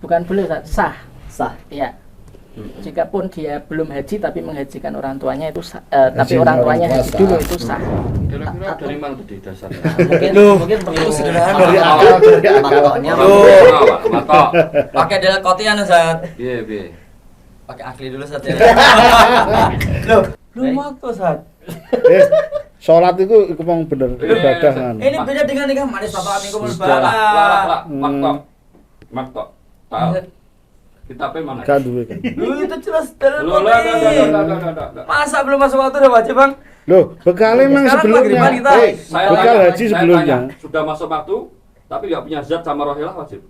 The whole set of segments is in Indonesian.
Bukan boleh, Ustaz. Sah. Sah. Ya. Jikapun dia belum haji tapi menghajikan orang tuanya itu sah, tapi orang tuanya haji dulu itu sah. Kira-kira dari mana tadi dasarnya? Mungkin perlu sederhana. dari matoknya. Matok. Pakai delek kotian Ustaz. Piye. Pakai akli dulu Ustaz ya. Loh, Belum waktu Ustaz. Sholat itu memang bener ibadah kan. Ini beda dengan nikah manis Bapak Minggu Lah, Mulbara. maktok. Tahu. Kitabnya mana? Kan duwe kan. Itu jelas dari Lah. Masa belum masuk waktu udah wajib Bang? Loh, bekalnya memang Sekarang sebelumnya. maghriban kita. Bekal haji sebelumnya. Sudah masuk waktu, tapi nggak punya zat sama rohilah wajib.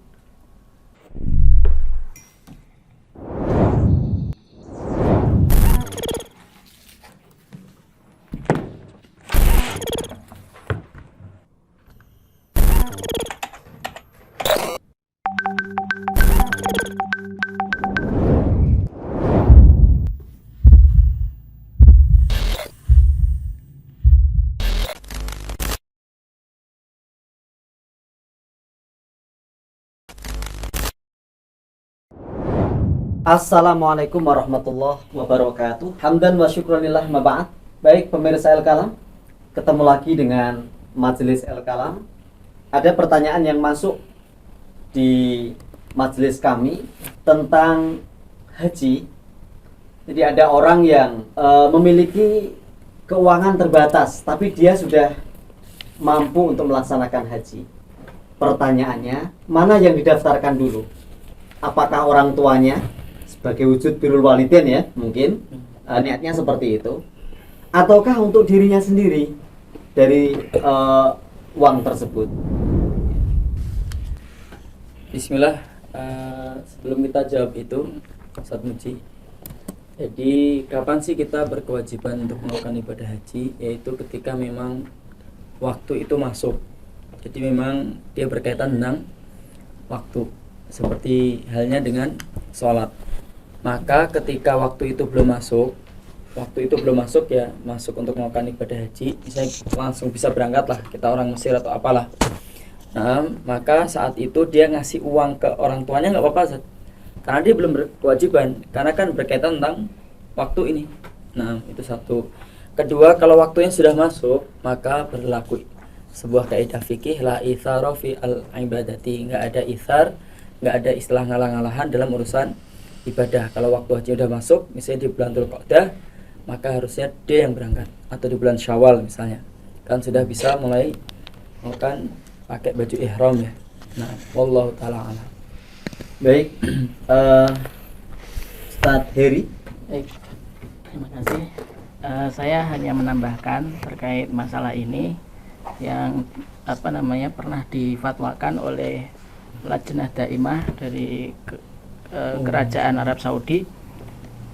Assalamualaikum warahmatullahi wabarakatuh. Hamdan wa syukranillah ma ba'd. Baik pemirsa El Kalam, ketemu lagi dengan Majelis El Kalam. Ada pertanyaan yang masuk di majelis kami tentang haji. Jadi ada orang yang memiliki keuangan terbatas, tapi dia sudah mampu untuk melaksanakan haji. Pertanyaannya, mana yang didaftarkan dulu? Apakah orang tuanya sebagai wujud birrul walidain ya, mungkin niatnya seperti itu, ataukah untuk dirinya sendiri dari uang tersebut? Bismillah. Sebelum kita jawab itu, Ustaz Muji, jadi kapan sih kita berkewajiban untuk melakukan ibadah haji? Yaitu ketika memang waktu itu masuk. Jadi memang dia berkaitan dengan waktu, seperti halnya dengan sholat. Maka ketika waktu itu belum masuk ya, masuk untuk melakukan ibadah haji, misalnya langsung bisa berangkat lah, kita orang Mesir atau apalah. Nah, maka saat itu dia ngasih uang ke orang tuanya nggak apa-apa, Ustaz. Karena dia belum berkewajiban, karena kan berkaitan tentang waktu ini. Nah, itu satu. Kedua, kalau waktunya sudah masuk, maka berlaku sebuah kaidah fikih, la itsara fi al-ibadati, nggak ada itsar, nggak ada istilah ngalah-ngalahan dalam urusan ibadah. Kalau waktu haji udah masuk, misalnya di bulan Dzulqa'dah, maka harusnya dia yang berangkat, atau di bulan Syawal misalnya, kan sudah bisa mulai melakukan pakai baju ihram ya. Nah, wallahu taala alam. Baik, Ustadz Heri. Baik, terima kasih. Saya hanya menambahkan terkait masalah ini yang pernah difatwakan oleh Lajnah Daimah dari Kerajaan Arab Saudi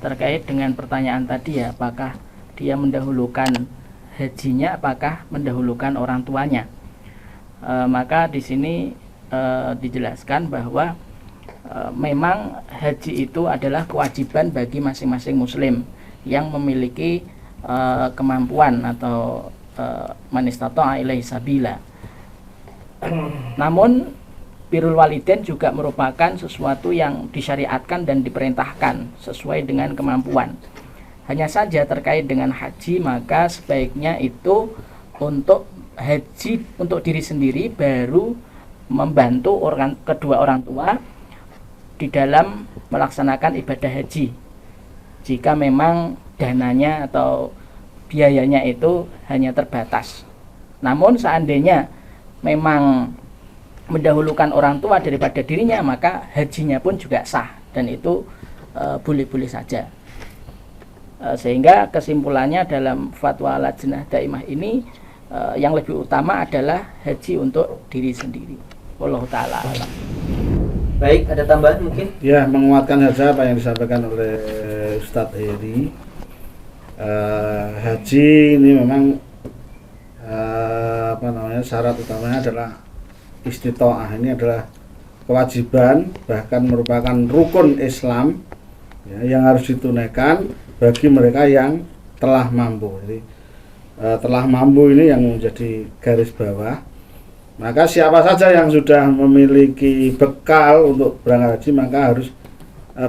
terkait dengan pertanyaan tadi ya, apakah dia mendahulukan hajinya, apakah mendahulukan orang tuanya. Maka di sini dijelaskan bahwa memang haji itu adalah kewajiban bagi masing-masing muslim yang memiliki kemampuan atau man istata'a ilaihi sabila. Namun birrul walidain juga merupakan sesuatu yang disyariatkan dan diperintahkan sesuai dengan kemampuan. Hanya saja terkait dengan haji, maka sebaiknya itu untuk haji untuk diri sendiri, baru membantu kedua orang tua di dalam melaksanakan ibadah haji. Jika memang dananya atau biayanya itu hanya terbatas. Namun seandainya memang mendahulukan orang tua daripada dirinya, maka hajinya pun juga sah, dan itu boleh-boleh saja. Sehingga kesimpulannya dalam fatwa Lajnah Daimah ini, yang lebih utama adalah haji untuk diri sendiri. Wallahu ta'ala alam. Baik, ada tambahan mungkin? Ya, menguatkan saja apa yang disampaikan oleh Ustadz Heri. Haji ini memang syarat utamanya adalah istitoah. Ini adalah kewajiban, bahkan merupakan rukun Islam ya, yang harus ditunaikan bagi mereka yang telah mampu. Jadi telah mampu ini yang menjadi garis bawah. Maka siapa saja yang sudah memiliki bekal untuk berangkat haji maka harus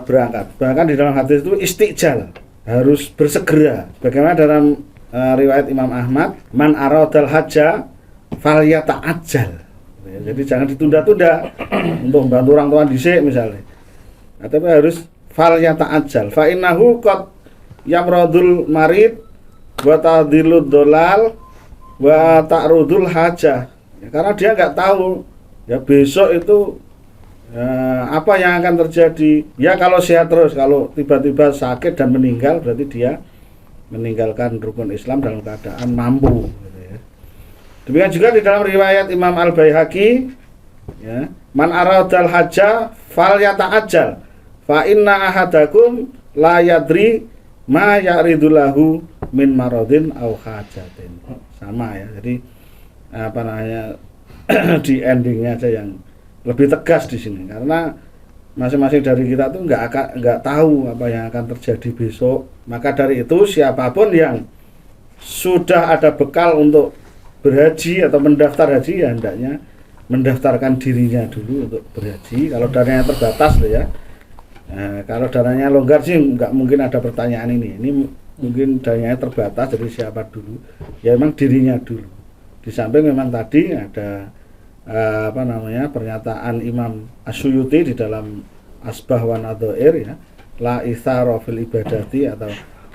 berangkat. Bahkan di dalam hadis itu istijal, harus bersegera. Bagaimana dalam riwayat Imam Ahmad, man aradal hajja falyata'ajjal. Ya, jadi jangan ditunda-tunda untuk membantu orang tua dhisik misalnya. Nah, tapi harus falyata'ajjal. Fa innahu qad yamradul marid wa tadilud dolal wa ta'rudul hajah. Ya, karena dia nggak tahu ya besok itu apa yang akan terjadi. Ya kalau sehat terus, kalau tiba-tiba sakit dan meninggal berarti dia meninggalkan rukun Islam dalam keadaan mampu. Gitu ya. Demikian juga di dalam riwayat Imam Al-Baihaqi, ya, man aradal hajja falyata'ajjal fa inna ahadakum la yadri ma ya'ridulahu min maradin aw hajatin. Sama ya. Jadi apa namanya di endingnya aja yang lebih tegas di sini karena masing-masing dari kita tuh nggak tahu apa yang akan terjadi besok. Maka dari itu siapapun yang sudah ada bekal untuk berhaji atau mendaftar haji ya hendaknya mendaftarkan dirinya dulu untuk berhaji. Kalau dananya terbatas loh ya. Nah, kalau dananya longgar sih nggak mungkin ada pertanyaan ini. Ini mungkin dananya terbatas jadi siapa dulu? Ya memang dirinya dulu. Di samping memang tadi ada pernyataan Imam Asyuyuti di dalam Asbah wa Nadhair ya, la itsara fil ibadati atau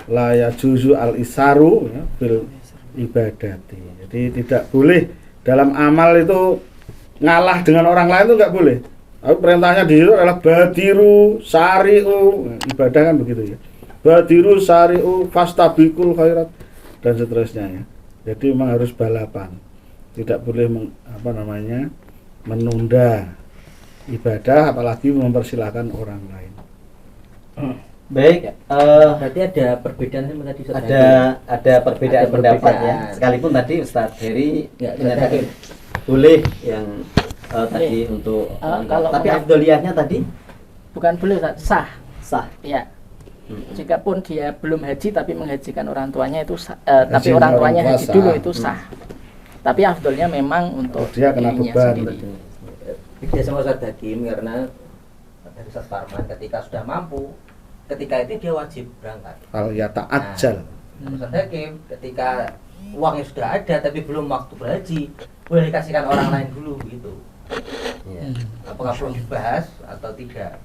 la yajuzu al isaru ya, fil ibadati. Jadi tidak boleh dalam amal itu ngalah dengan orang lain itu enggak boleh. Tapi perintahnya di situ adalah badiru sari'u, ibadah kan begitu ya. Badiru sari'u fastabiqul khairat dan seterusnya ya. Jadi memang harus balapan, tidak boleh menunda ibadah, apalagi mempersilahkan orang lain. Baik, Berarti ada perbedaan sama tadi Ustaz. ada perbedaan Ada pendapat perbedaan. ya. Sekalipun tadi Ustadz Heri Ya, menyatakan boleh yang tadi untuk kalau tapi mau- afdoliyahnya tadi Bukan boleh Ustaz, sah. sah. Ya. Jikapun dia belum haji tapi menghajikan orang tuanya itu tapi Haji orang orang tuanya tua haji sah. dulu itu sah. Tapi afdolnya memang untuk Dia kena dirinya beban sendiri. berarti. Beda sama Ustaz Hakim karena dari Ustaz Farman ketika sudah mampu, ketika itu dia wajib berangkat. Fal yata'ajjal. Ustaz Hakim ketika uangnya sudah ada tapi belum waktu berhaji, boleh dikasihkan orang lain dulu gitu. Ya. Apakah belum dibahas atau tidak?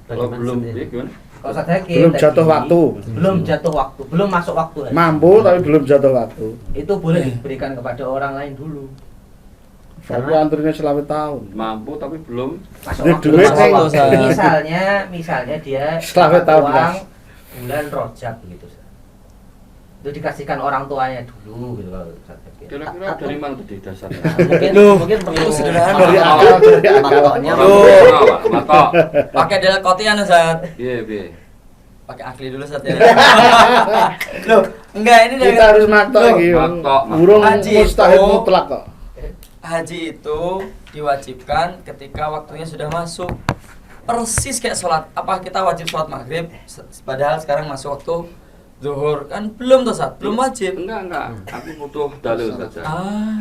Kalau Bagaimana belum, sendiri? ya gimana? Kalau Ustaz Hakim Belum tadi, jatuh waktu. belum jatuh waktu, belum masuk waktu haji. Mampu tapi belum jatuh waktu. Itu boleh diberikan kepada orang lain dulu. Tapi antrinya selama tahun. Mampu tapi belum. Masuk Ini waktu. duit, Masuk Neng. waktu. Misalnya dia Selama dapat tahun, uang Mas. bulan Rojab begitu. Ustaz. Itu dikasihkan orang tuanya dulu gitu kalau Ustaz Hakim. Kira-kira dari mana tadi dasarnya? Mungkin perlu Dari akal, dari akal. Matoknya Matok. Pakai adalah kotian Ustaz. Iya, iya. Pakai akli dulu Ustaz ya. Loh, enggak ini dari Kita harus matok lagi. Matok. Burung Haji mustahil itu- mutlak kok. haji itu diwajibkan ketika waktunya sudah masuk. Persis kayak sholat. Apa kita wajib sholat maghrib? Padahal sekarang masuk waktu zuhur kan belum tuh Ustaz, belum wajib. Enggak. Aku butuh dalil saja. Ah.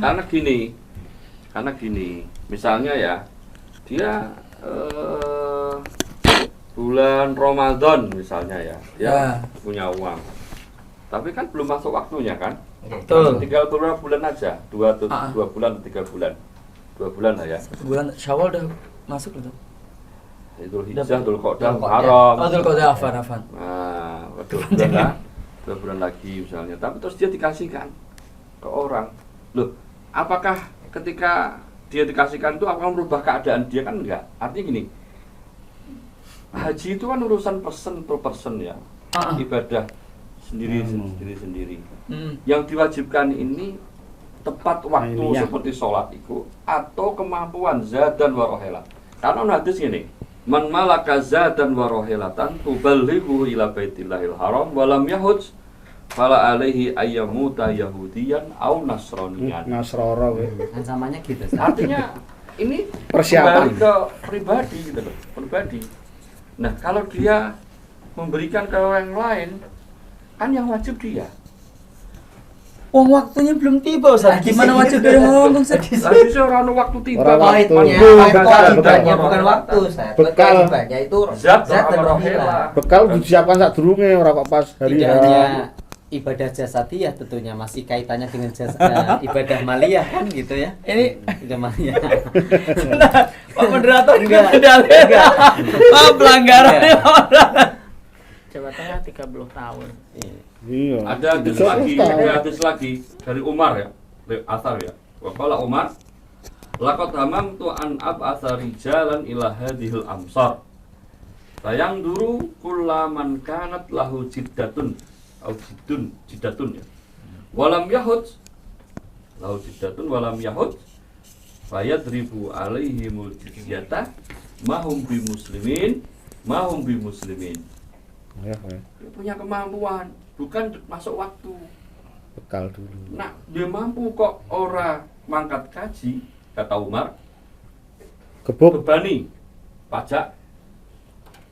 Karena gini, misalnya ya, dia bulan Ramadan misalnya ya, dia Ya. punya uang, tapi kan belum masuk waktunya kan? Betul. Tinggal beberapa bulan aja, dua Ah. bulan, 3 bulan, 2 bulan lah ya. Bulan Syawal udah masuk loh. Idul Hijjah, Dzul Qa'dah, Dzul Qa'dah. Muharram. Oh, Dzul Qa'dah, afan. Nah, 2 bulan lah, 2 bulan lagi misalnya. Tapi terus dia dikasihkan ke orang. Loh, apakah ketika dia dikasihkan itu akan merubah keadaan dia? Kan enggak. Artinya gini, haji itu kan urusan person per person ya. Ibadah sendiri. Yang diwajibkan ini tepat waktu Ainiyah. seperti sholat itu atau kemampuan zadan warohela. Karena hadis gini, man malaka zadan warohelatan tuballighu ila baitillahil haram walam yahuj fala alaihi ayyamuta yahudiyan au nasroniyan. Nasroro we. Ancamannya gitu. Ustaz. Artinya ini Persiapan. kembali ke pribadi gitu loh, pribadi. Nah, kalau dia memberikan ke orang lain, kan yang wajib dia. Wong waktunya belum tiba Ustaz. Gimana wajib dari Hongkong Ustaz? Lagi sih orang waktu tiba. Orang waktu. Poinnya, Bekal, kewajibannya bekal. bukan waktu, Ustaz. Bekal. Kewajibannya itu Zat zat dan sama rohila. rohila. Bekal disiapkan saat durunge ora kok pas hari Tidak H. hanya ibadah jasadiyah tentunya masih kaitannya dengan ibadah maliyah kan gitu ya. Ini Ibadah maliyah. Pak moderator Enggak. enggak. Pak pelanggaran. Jawa Tengah 30 tahun. Iya. Ada hadis Bisa lagi, Ustaz. ada hadis lagi dari Umar ya, dari Athar ya. Waqala Umar, laqad hamamtu an ab'atsa rijalan ila hadhil amsar. Sayang duru kullaman kanat lahu jiddatun au jiddatun ya. Walam yahud lahu jiddatun walam yahud fayadribu alaihimul jizyata mahum bi muslimin. Ya, ya. Dia punya kemampuan, bukan masuk waktu. Bekal dulu. Nah, dia mampu kok ora mangkat kaji, kata Umar, Gebuk. bebani pajak.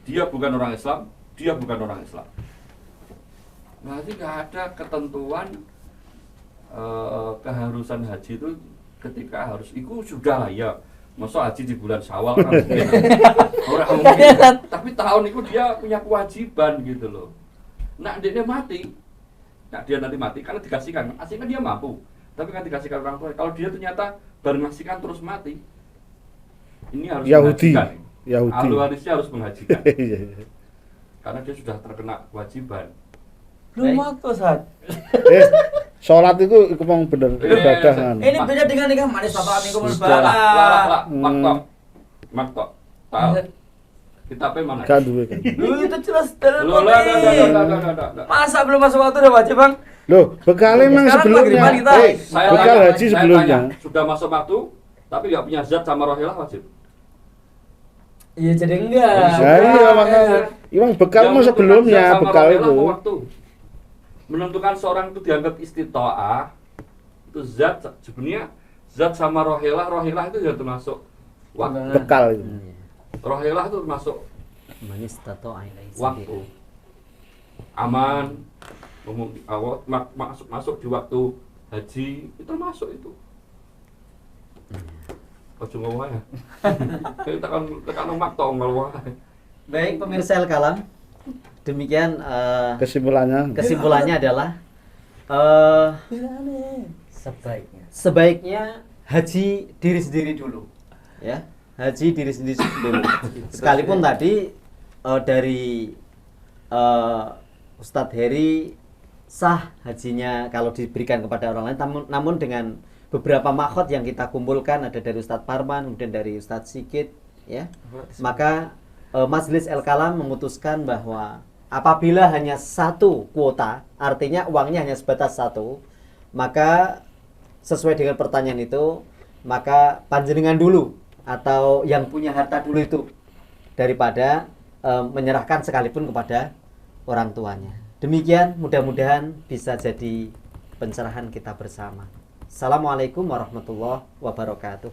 Dia bukan orang Islam, dia bukan orang Islam. Berarti nggak ada ketentuan keharusan haji itu ketika harus itu sudah lah ya. Masa haji di bulan Syawal kan mungkin. Orang mungkin. Tapi tahun itu dia punya kewajiban gitu loh. Nah, dia mati. Nah, dia nanti mati karena dikasihkan. Aslinya dia mampu. Tapi kan dikasihkan orang tua. Kalau dia ternyata baru ngasihkan terus mati. Ini harus Yahudi. menghajikan. Yahudi. Ahli warisnya harus menghajikan. Iya, iya. Karena dia sudah terkena kewajiban. Belum waktu Ustaz. Sholat itu mau bener ibadah kan. Ini beda dengan nikah manis Bapak minggu Lah, lebaran. maktok. Tahu. Kitabnya mana? Kan duwe kan. Lu itu jelas dari Loh, lah. Masa belum masuk waktu udah wajib, Bang? Loh, bekalnya memang Sekarang sebelumnya. pengiriman kita. Bekal haji sebelumnya. Sudah masuk waktu, tapi nggak punya zat sama rohilah wajib. Iya jadi enggak. Ya iya makanya emang bekal Yang mah menentukan sebelumnya zat sama bekal rohilah itu. mau waktu. Menentukan seorang itu dianggap istitoah itu zat sebenarnya zat sama rohilah itu ya termasuk waktu. Bekal itu. Rohilah itu termasuk Manis tato ilaihi waktu aman masuk di waktu haji itu masuk itu. Ojo ngomong ya. Kita tekan makto ngomong. Baik pemirsa Al-Kalam, demikian Kesimpulannya. adalah sebaiknya haji diri sendiri dulu, ya haji diri sendiri dulu. Sekalipun tadi dari Ustadz Heri sah hajinya kalau diberikan kepada orang lain, namun dengan beberapa makhot yang kita kumpulkan, ada dari Ustadz Parman, kemudian dari Ustadz Sikit, ya. Maka Majelis Al-Kalam memutuskan bahwa apabila hanya satu kuota, artinya uangnya hanya sebatas satu, maka sesuai dengan pertanyaan itu, maka panjenengan dulu atau yang punya harta dulu itu daripada menyerahkan sekalipun kepada orang tuanya. Demikian, mudah-mudahan bisa jadi pencerahan kita bersama. Assalamualaikum warahmatullahi wabarakatuh.